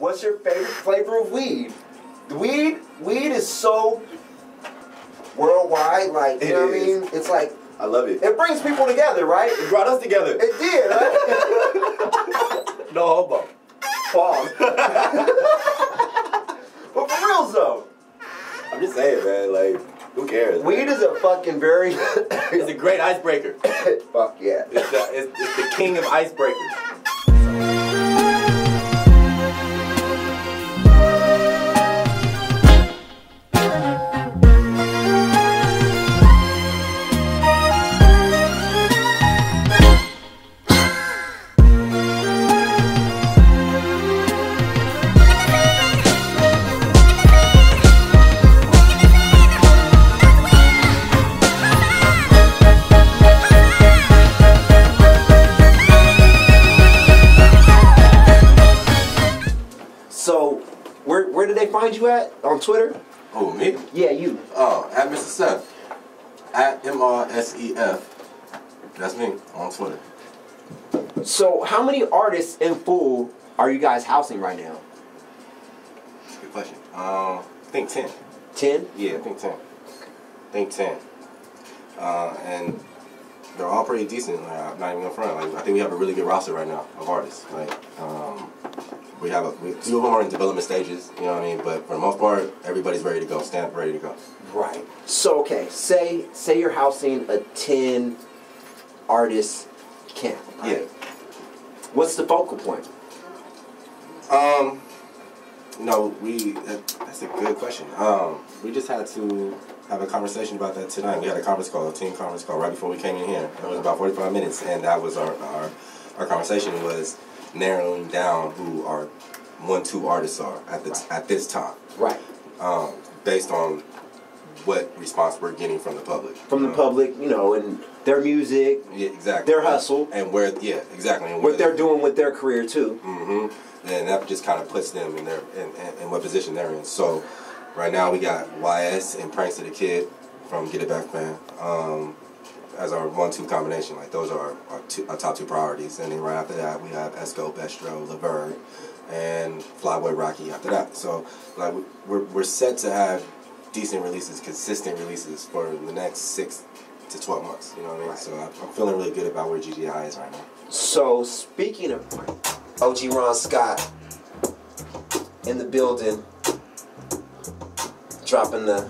what's your favorite flavor of weed? Weed is so worldwide, like, you know what I mean? It's like, I love it. It brings people together, right? It brought us together. It did, right? No homo. Pause. But for real though, I'm just saying, man, like, who cares? Weed is a fucking very... It's a great icebreaker. Fuck yeah. It's the king of icebreakers. So, where did they find you at? On Twitter? Oh, me? Yeah, you. Oh, at Mr. Seth. At MRSEF. That's me on Twitter. So, how many artists in full are you guys housing right now? Good question. I think 10. 10? Yeah, I think 10. I think 10. And they're all pretty decent. Like, I'm not even gonna front. Like, I think we have a really good roster right now of artists. Like, we have two of them are in development stages. You know what I mean? But for the most part, everybody's ready to go. Stand ready to go. Right. So, okay, say you're housing a 10 artist camp. Right? Yeah. What's the focal point? No, that's a good question. We just had to have a conversation about that tonight. We had a conference call, a team conference call right before we came in here. It was about 45 minutes, and that was our conversation was narrowing down who our 1-2 artists are at this time. Right. Based on what response we're getting from the public. From the public, you know, and their music, yeah, exactly, their hustle, and where, yeah, exactly, and what they're doing with their career too. Mm-hmm. And that just kind of puts them in their in what position they're in. So right now we got YS and Pranks to the Kid from Get It Back Band as our 1-2 combination. Like those are our top 2 priorities. And then right after that we have Esco, Bestro, Laverne, and Flyboy Rocky after that. So like we're set to have decent releases, consistent releases for the next 6 to 12 months. You know what I mean? Right. So I'm feeling really good about where GGI is right now. So speaking of OG Ron Scott in the building, dropping that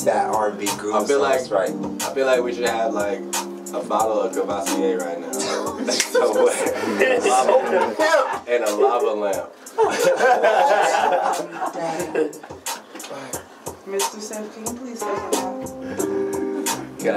R&B groove. I feel like right. I feel like we should have like a bottle of Cavassier right now. Somewhere. And a lava lamp. Mr. Seth, can you please take a nap? Can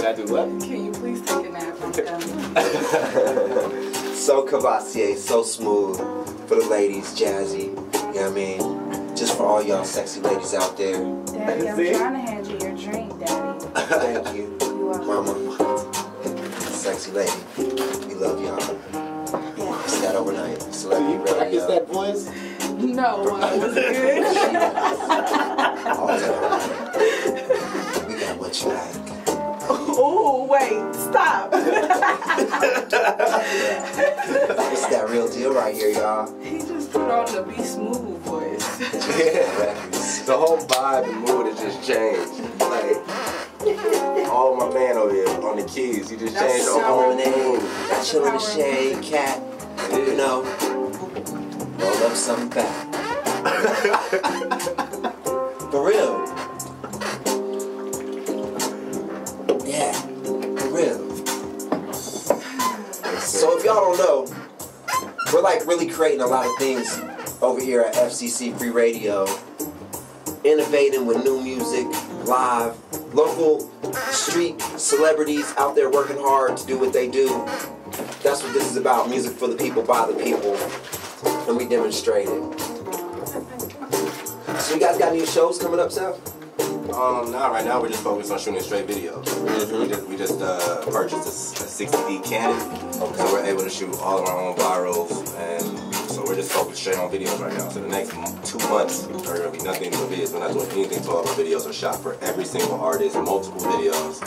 I do what? Can you please take a nap? I'm done. So Cavassier, so smooth for the ladies, jazzy. You know what I mean? Just for all y'all sexy ladies out there. Daddy, I'm trying to hand you your drink, Daddy. Thank you, Mama. Sexy lady, we love y'all. Yeah. It's that overnight. Celebrity radio. Practice that voice? No, it was good. All that. We got what you like. Oh, wait, stop. It's that real deal right here, y'all. He just put on the Be Smooth voice. The whole vibe and mood has just changed. Like, all my man over here on the keys, he just changed the whole mood. Chill in the shade, cat. You know, roll up something back. For real. Yeah, for real. So if y'all don't know, we're like really creating a lot of things over here at FCC Free Radio. Innovating with new music, live, local street celebrities out there working hard to do what they do. That's what this is about. Music for the people, by the people. And we demonstrate it. So you guys got any shows coming up, Seth? Nah, right now we're just focused on shooting straight videos. We just purchased a 60D Canon, so we're able to shoot all of our own virals, and so we're just focused straight on videos right now. So the next 2 months are gonna be nothing but videos. We're not doing anything till all our videos are shot for every single artist, multiple videos,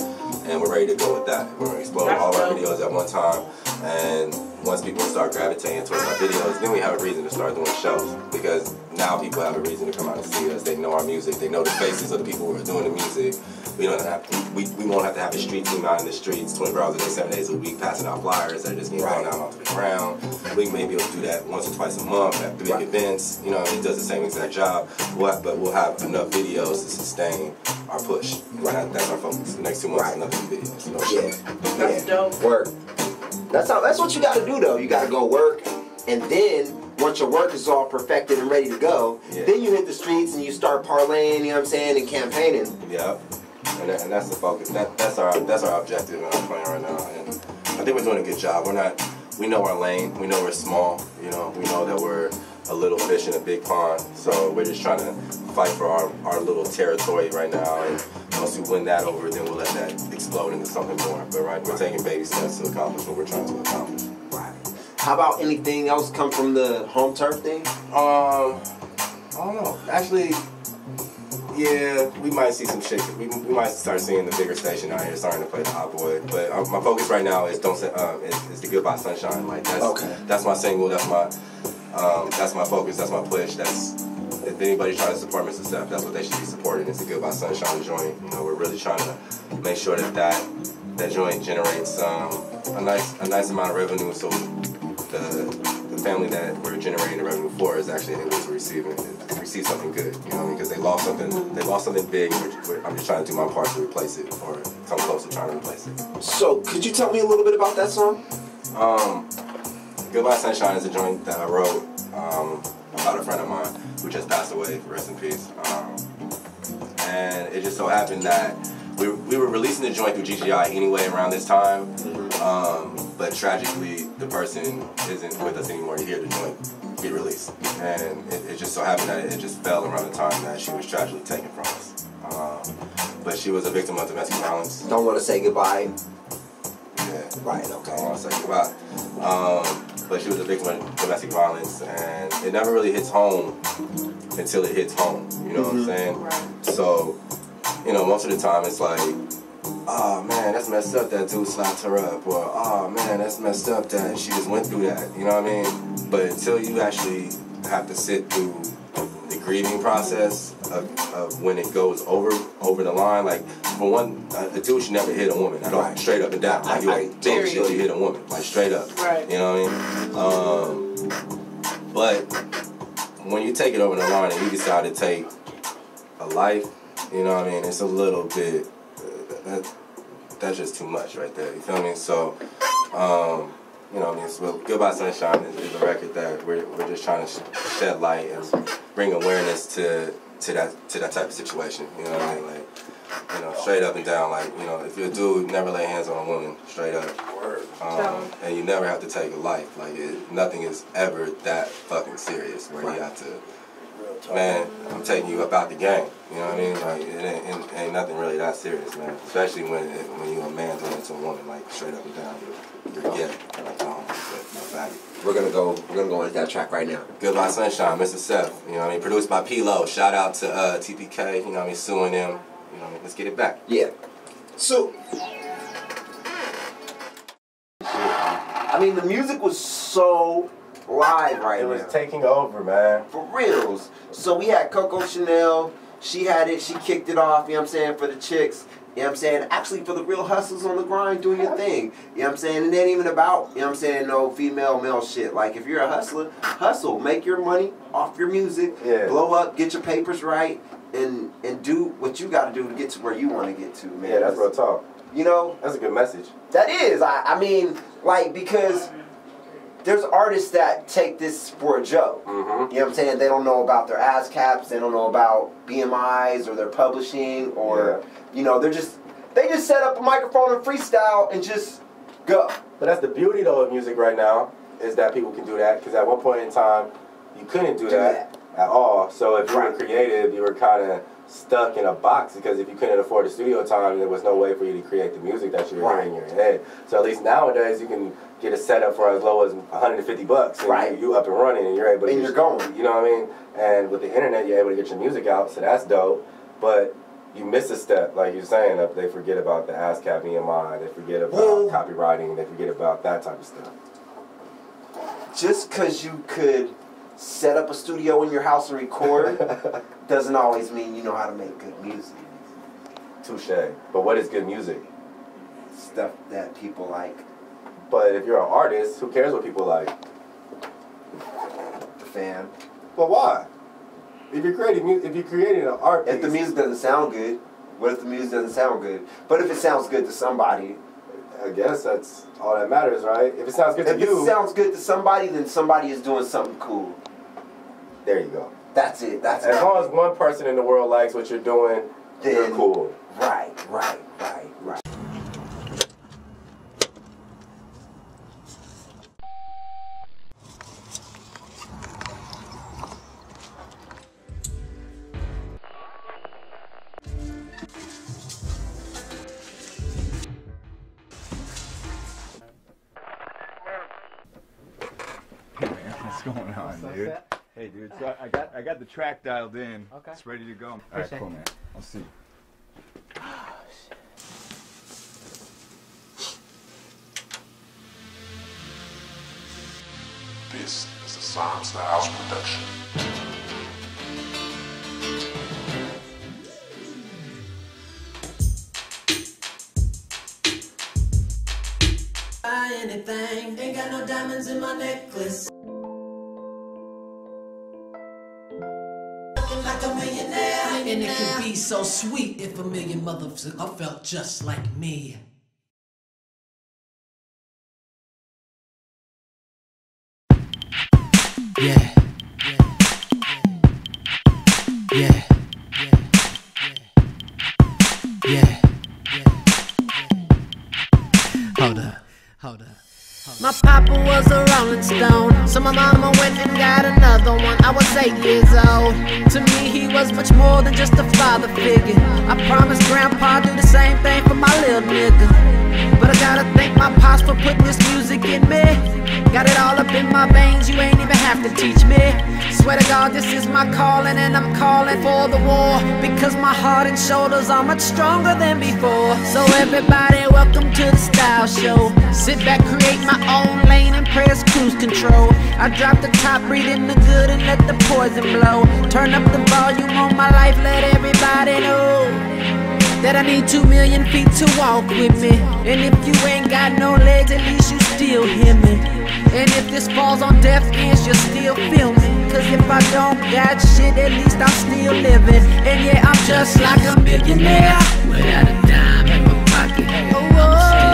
and we're ready to go with that. We're gonna explode all our videos at one time, and once people start gravitating towards our videos, then we have a reason to start doing shows, because now people have a reason to come out and see us. They know our music. They know the faces of the people who are doing the music. We don't have to, we won't have to have a street team out in the streets 24 hours a day, 7 days a week, passing out flyers that are just getting thrown out onto the ground. We may be able to do that once or twice a month at big events. You know, it does the same exact job, but we'll have enough videos to sustain our push. That's our focus. The next 2 months, another videos. No show. That's dope. Work. That's what you got to do though. You got to go work, and then once your work is all perfected and ready to go, then you hit the streets and you start parlaying. You know what I'm saying, and campaigning. Yeah. And that's the focus. That's our objective in our plan right now. And I think we're doing a good job. We know our lane. We know we're small. You know, we know that we're a little fish in a big pond. So we're just trying to fight for our little territory right now. And once we win that over, then we'll let that explode into something more. But we're taking baby steps to accomplish what we're trying to accomplish. Right. How about anything else come from the home turf thing? I don't know. Actually, yeah, we might see some shit. We might start seeing the bigger station out here starting to play the Hot Boy. But my focus right now is is the Goodbye Sunshine. Like that's my single. That's my focus. That's my push. If anybody's trying to support Mr. Steph, that's what they should be supporting. It's the Goodbye Sunshine joint. You know, we're really trying to make sure that joint generates a nice amount of revenue. So the family that we're generating the revenue for is actually able to receive something good, you know, because they lost something big. I'm just trying to do my part to replace it, or come close to trying to replace it. So, could you tell me a little bit about that song? Goodbye Sunshine is a joint that I wrote about a friend of mine who just passed away, rest in peace. And it just so happened that we were releasing the joint through GGI anyway around this time, but tragically the person isn't with us anymore to hear the joint get released. And it just so happened that it just fell around the time that she was tragically taken from us. But she was a victim of domestic violence. Don't want to say goodbye. Yeah. Right, okay. Don't want to say goodbye. But she was a victim of domestic violence, and it never really hits home until it hits home. You know what I'm saying? Right. So, you know, most of the time it's like, oh man, that's messed up that dude slapped her up, or oh man, that's messed up that she just went through that. You know what I mean? But until you actually have to sit through the grieving process of when it goes over the line, like for one, a dude should never hit a woman at all, straight up and down. Like you ain't shit, you hit a woman, like straight up. Right. You know what I mean? But when you take it over the line and you decide to take a life, you know what I mean? It's a little bit. That's just too much right there. You feel me? So, you know what I mean? So Goodbye Sunshine is a record that we're just trying to shed light and bring awareness to that type of situation. You know what I mean? Like, you know, straight up and down. Like, you know, if you're a dude, never lay hands on a woman, straight up. And you never have to take a life. Like, nothing is ever that fucking serious where you have to, man, I'm taking you up out the game. You know what I mean? Like, it ain't nothing really that serious, man. Especially when you're a man doing it to a woman, like straight up and down. You're gay. Like, no faggot. We're gonna go into that track right now. Goodbye Sunshine, Mr. Seth. You know what I mean? Produced by P-Lo. Shout out to TPK. You know what I mean? Suing them. You know what I mean? Let's get it back. Yeah. So, I mean, the music was so live right now. It was taking over, man. For reals. So we had Coco Chanel. She had it. She kicked it off, you know what I'm saying, for the chicks. You know what I'm saying? Actually, for the real hustlers on the grind, doing your thing. You know what I'm saying? It ain't even about, you know what I'm saying, no female, male shit. Like, if you're a hustler, hustle. Make your money off your music. Yeah. Blow up. Get your papers right. And do what you got to do to get to where you want to get to, man. Yeah, that's real talk. You know? That's a good message. That is. I mean, like, because there's artists that take this for a joke. You know what I'm saying? They don't know about their ASCAPs. They don't know about BMIs or their publishing or, you know, they just set up a microphone and freestyle and just go. But that's the beauty, though, of music right now, is that people can do that. Because at one point in time, you couldn't do that at all. So if you were creative, you were kind of stuck in a box, because if you couldn't afford the studio time, there was no way for you to create the music that you were hearing in your head. So at least nowadays, you can get a setup for as low as $150, and you up and running, and you're able to. And you're going. You know what I mean? And with the internet, you're able to get your music out, so that's dope. But you miss a step, like you're saying. They forget about the ASCAP EMI. They forget about copywriting. They forget about that type of stuff. just because you could set up a studio in your house and record doesn't always mean you know how to make good music. Touche. But what is good music? Stuff that people like. But if you're an artist, who cares what people like? The fan. But why? If you're creating an art piece, If the music doesn't sound good, what if the music doesn't sound good? But if it sounds good to somebody, I guess that's all that matters, right? If it sounds good to if you, it sounds good to somebody, then somebody is doing something cool. there you go. That's it. That's As it. long as one person in the world likes what you're doing, Then- you're cool. Right. What's going on, dude? Hey, dude. So I got the track dialed in. Okay. It's ready to go. All right, cool, man. I'll see you. This is a Sound Styles production. Buy anything, ain't got no diamonds in my necklace. Looking like a millionaire, and it could be so sweet if a million motherfuckers felt just like me. Yeah. Hold up. My papa was a Rolling Stone, so my mama went and got another one. I was 8 years old. To me, he was much more than just a father figure. I promised Grandpa I'd do the same thing for my little nigga. But I gotta thank my pops for putting this music in me. Got it all up in my veins, you ain't even have to teach me. Swear to God, this is my calling, and I'm calling for the war, because my heart and shoulders are much stronger than before. So everybody, welcome to the Style Show. Sit back, create my own lane, and press cruise control. I drop the top, breathe in the good, and let the poison blow. Turn up the volume on my life, let everybody know that I need 2 million feet to walk with me. And if you ain't got no legs, at least you still hear me. And if this falls on deaf ears, you'll still feel me. Cause if I don't got shit, at least I'm still living. And yeah, I'm just like a millionaire without a dime in my pocket. I'm still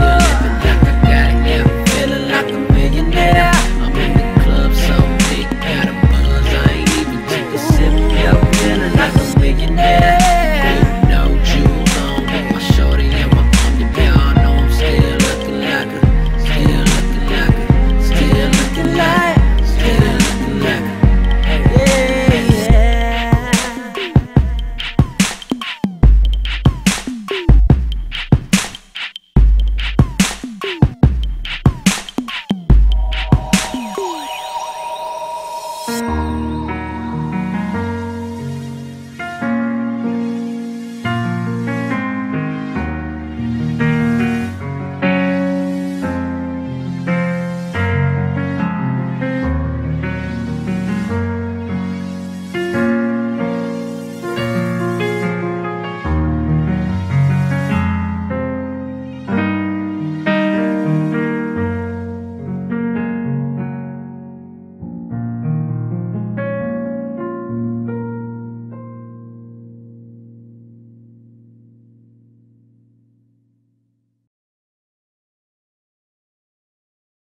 living like I got it, yeah, I'm feeling like a millionaire. I'm in the club so big, got a buzz, I ain't even took a sip. Yeah, I'm feeling like a millionaire. No jewels on, but my shorty and my underwear, I know I'm still looking like her. Still looking like her. Still looking like her. Still looking like her. Yeah.